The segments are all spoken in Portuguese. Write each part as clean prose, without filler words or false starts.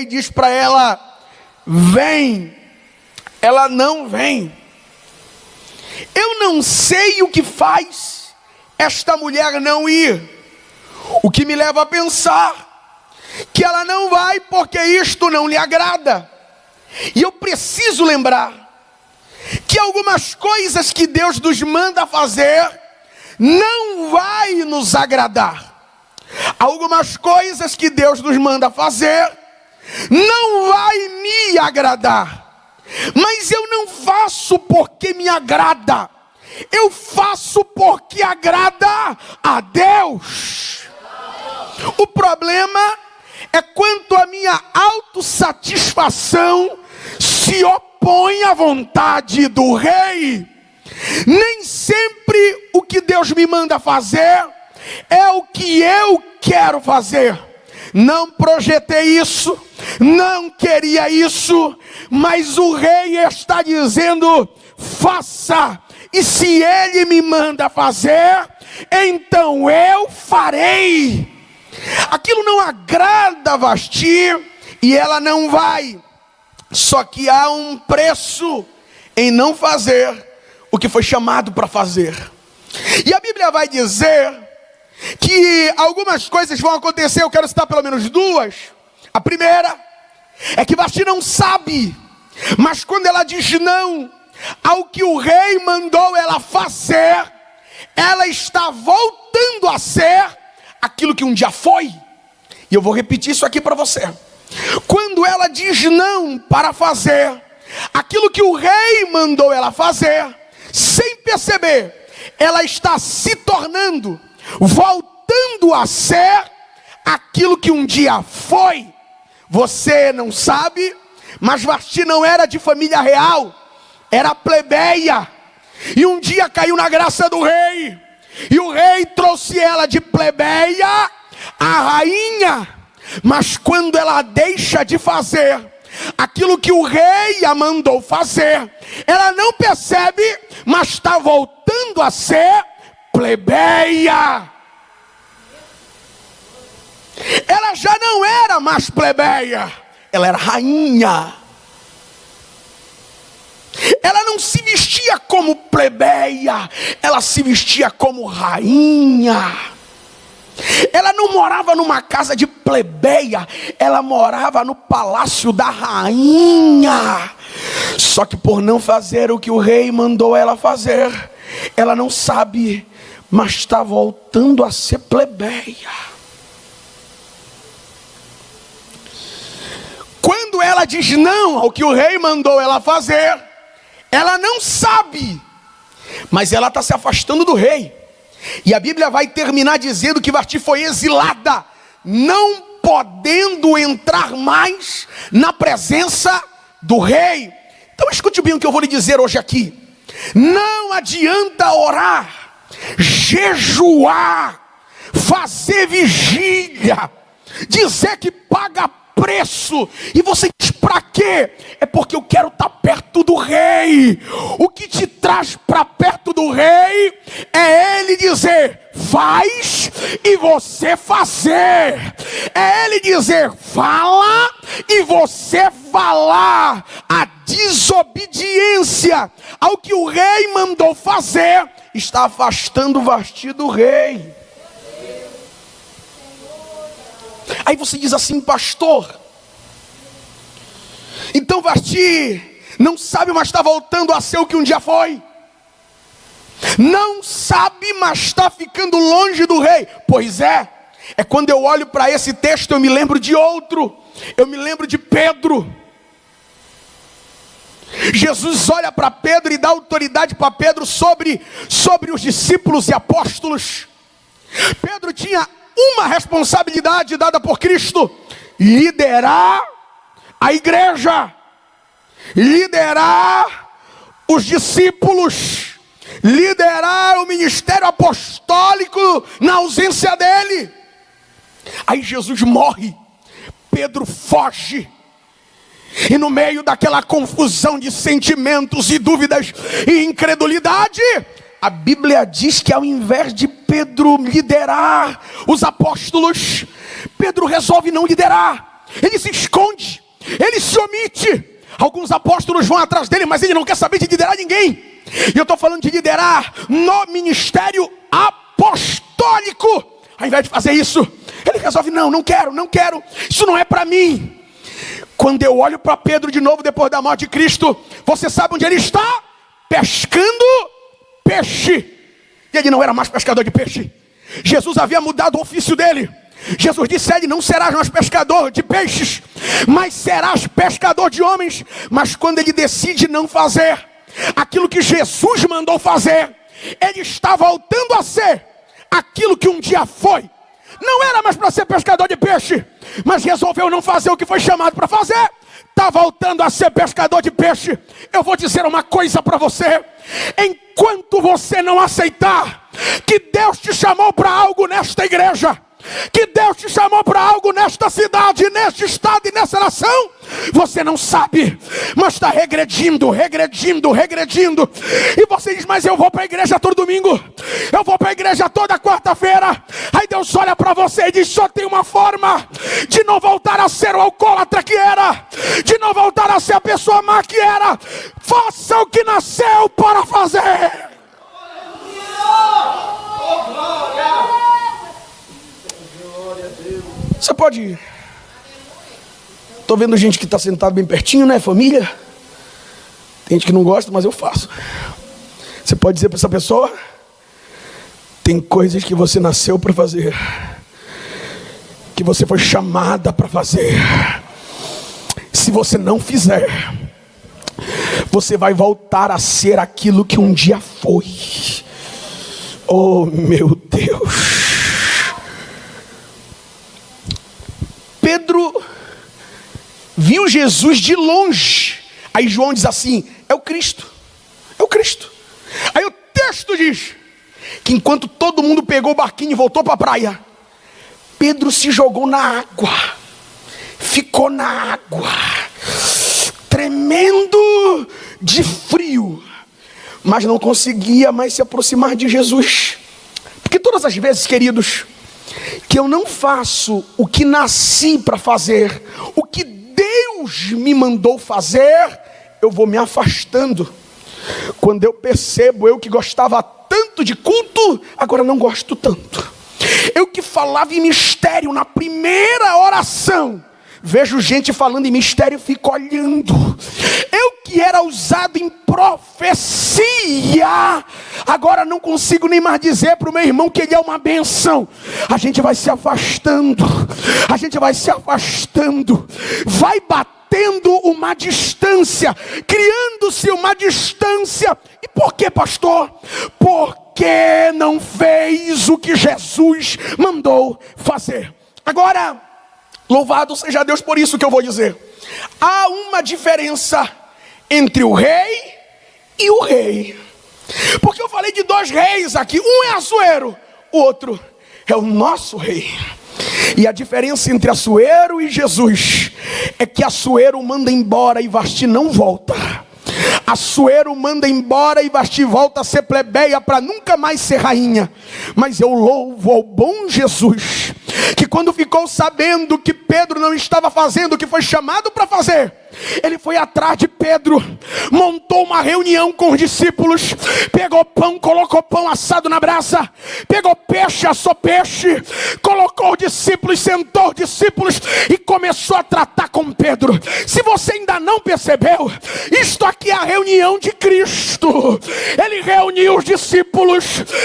rei diz para ela: vem. Ela não vem. Eu não sei o que faz esta mulher não ir. O que me leva a pensar que ela não vai porque isto não lhe agrada. E eu preciso lembrar que algumas coisas que Deus nos manda fazer não vai nos agradar. Algumas coisas que Deus nos manda fazer não vai me agradar. Mas eu não faço porque me agrada. Eu faço porque agrada a Deus. O problema é quanto a minha autossatisfação se opõe à vontade do rei. Nem sempre o que Deus me manda fazer é o que eu quero fazer. Não projetei isso, não queria isso, mas o rei está dizendo: faça. E se ele me manda fazer, então eu farei. Aquilo não agrada a Vasti e ela não vai. Só que há um preço em não fazer o que foi chamado para fazer. E a Bíblia vai dizer que algumas coisas vão acontecer. Eu quero citar pelo menos duas. A primeira é que Vasti não sabe, mas quando ela diz não ao que o rei mandou ela fazer, ela está voltando a ser aquilo que um dia foi. E eu vou repetir isso aqui para você. Quando ela diz não para fazer aquilo que o rei mandou ela fazer, sem perceber, ela está se tornando, voltando a ser aquilo que um dia foi. Você não sabe, mas Vasti não era de família real, era plebeia. E um dia caiu na graça do rei, e o rei trouxe ela de plebeia a rainha. Mas quando ela deixa de fazer aquilo que o rei a mandou fazer, ela não percebe, mas está voltando a ser plebeia. Ela já não era mais plebeia, ela era rainha. Ela não se vestia como plebeia, ela se vestia como rainha. Ela não morava numa casa de plebeia, ela morava no palácio da rainha. Só que por não fazer o que o rei mandou ela fazer, ela não sabe, mas está voltando a ser plebeia. Quando ela diz não ao que o rei mandou ela fazer, ela não sabe, mas ela está se afastando do rei. E a Bíblia vai terminar dizendo que Vasti foi exilada, não podendo entrar mais na presença do rei. Então escute bem o que eu vou lhe dizer hoje aqui. Não adianta orar, jejuar, fazer vigília, dizer que paga preço, e você diz: para quê? É porque eu quero estar perto do rei. O que te traz para perto do rei é ele dizer: faz, e você fazer. É ele dizer: fala, e você falar. A desobediência ao que o rei mandou fazer está afastando Vasti do rei. Aí você diz assim: pastor, então Vasti não sabe, mas está voltando a ser o que um dia foi. Não sabe, mas está ficando longe do rei. Pois é quando eu olho para esse texto, eu me lembro de outro. Eu me lembro de Pedro. Jesus olha para Pedro e dá autoridade para Pedro sobre os discípulos e apóstolos. Pedro tinha uma responsabilidade dada por Cristo: liderar a igreja, liderar os discípulos, liderar o ministério apostólico na ausência dele. Aí Jesus morre, Pedro foge, e no meio daquela confusão de sentimentos e dúvidas e incredulidade, a Bíblia diz que ao invés de Pedro liderar os apóstolos, Pedro resolve não liderar. Ele se esconde. omite. Alguns apóstolos vão atrás dele, mas ele não quer saber de liderar ninguém. E eu estou falando de liderar no ministério apostólico. Ao invés de fazer isso, ele resolve, não quero, isso não é para mim. Quando eu olho para Pedro de novo, depois da morte de Cristo, você sabe onde ele está? Pescando peixe. E ele não era mais pescador de peixe. Jesus havia mudado o ofício dele. Jesus disse a ele, não serás mais pescador de peixes, mas serás pescador de homens. Mas quando ele decide não fazer aquilo que Jesus mandou fazer, ele está voltando a ser aquilo que um dia foi. Não era mais para ser pescador de peixe, mas resolveu não fazer o que foi chamado para fazer. Está voltando a ser pescador de peixe. Eu vou dizer uma coisa para você: enquanto você não aceitar que Deus te chamou para algo nesta igreja, que Deus te chamou para algo nesta cidade, neste estado e nessa nação, você não sabe, mas está regredindo. E você diz, mas eu vou para a igreja todo domingo, eu vou para a igreja toda quarta-feira. Aí Deus olha para você e diz, só tem uma forma de não voltar a ser o alcoólatra que era, de não voltar a ser a pessoa má que era. Faça o que nasceu para fazer. Você pode ir. Estou vendo gente que está sentado bem pertinho, né? Família. Tem gente que não gosta, mas eu faço. Você pode dizer para essa pessoa: tem coisas que você nasceu para fazer, que você foi chamada para fazer. Se você não fizer, você vai voltar a ser aquilo que um dia foi. Oh, meu Deus. Pedro viu Jesus de longe. Aí João diz assim, é o Cristo. Aí o texto diz que enquanto todo mundo pegou o barquinho e voltou para a praia, Pedro se jogou na água. Ficou na água, tremendo de frio, mas não conseguia mais se aproximar de Jesus. Porque todas as vezes, queridos, que eu não faço o que nasci para fazer, o que Deus me mandou fazer, eu vou me afastando. Quando eu percebo, eu que gostava tanto de culto, agora não gosto tanto. Eu que falava em mistério na primeira oração, vejo gente falando em mistério e fico olhando. Eu que era usado em profecia, agora não consigo nem mais dizer para o meu irmão que ele é uma benção. A gente vai se afastando, vai batendo uma distância, criando-se uma distância. E por que, pastor? Porque não fez o que Jesus mandou fazer. Agora, louvado seja Deus por isso que eu vou dizer. Há uma diferença entre o rei e o rei. Porque eu falei de dois reis aqui. Um é Assuero, o outro é o nosso rei. E a diferença entre Assuero e Jesus é que Assuero manda embora e Vasti não volta. Assuero manda embora e Vasti volta a ser plebeia para nunca mais ser rainha. Mas eu louvo ao bom Jesus, que quando ficou sabendo que Pedro não estava fazendo o que foi chamado para fazer, ele foi atrás de Pedro, montou uma reunião com os discípulos, pegou pão, colocou pão assado na brasa, pegou peixe, assou peixe, colocou os discípulos, sentou os discípulos e começou a tratar com Pedro. Se você ainda não percebeu, isto aqui é a reunião de Cristo. Ele reuniu os discípulos,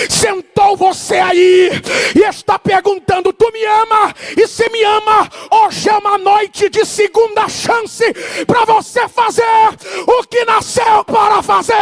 sentou você aí e está perguntando, tu me ama? E se me ama, hoje é uma noite de segunda chance para você fazer o que nasceu para fazer.